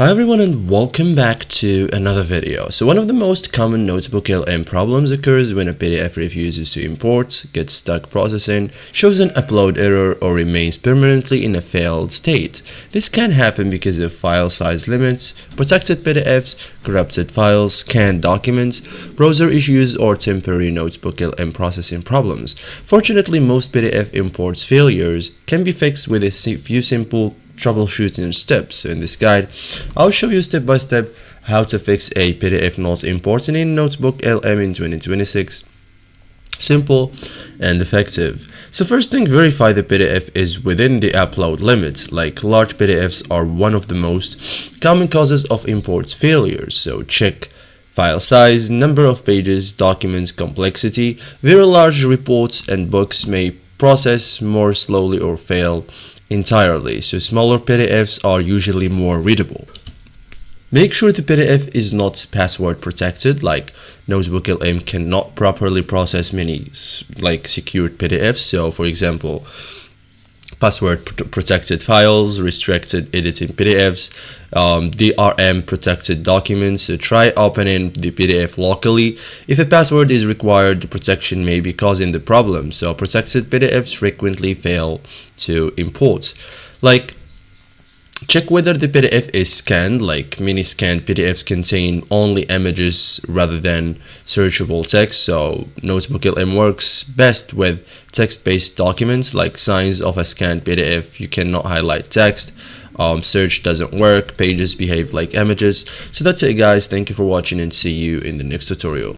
Hi everyone and welcome back to another video. So one of the most common NotebookLM problems occurs when a PDF refuses to import, gets stuck processing, shows an upload error, or remains permanently in a failed state. This can happen because of file size limits, protected PDFs, corrupted files, scanned documents, browser issues, or temporary NotebookLM processing problems. Fortunately, most PDF imports failures can be fixed with a few simple troubleshooting steps. In this guide, I'll show you step by step how to fix a PDF not importing in NotebookLM in 2026. Simple and effective. So first thing, verify the PDF is within the upload limit. Like large PDFs are one of the most common causes of import failures. So check file size, number of pages, documents complexity. Very large reports and books may process more slowly or fail entirely, so smaller PDFs are usually more readable. Make sure the PDF is not password protected, like NotebookLM cannot properly process many secured PDFs. So for example, password protected files, restricted editing PDFs, DRM protected documents. So try opening the PDF locally. If a password is required, the protection may be causing the problem. So protected PDFs frequently fail to import. Check whether the PDF is scanned. Like many scanned PDFs contain only images rather than searchable text. So NotebookLM works best with text-based documents. Like signs of a scanned PDF, you cannot highlight text. Search doesn't work. Pages behave like images. So that's it guys. Thank you for watching and see you in the next tutorial.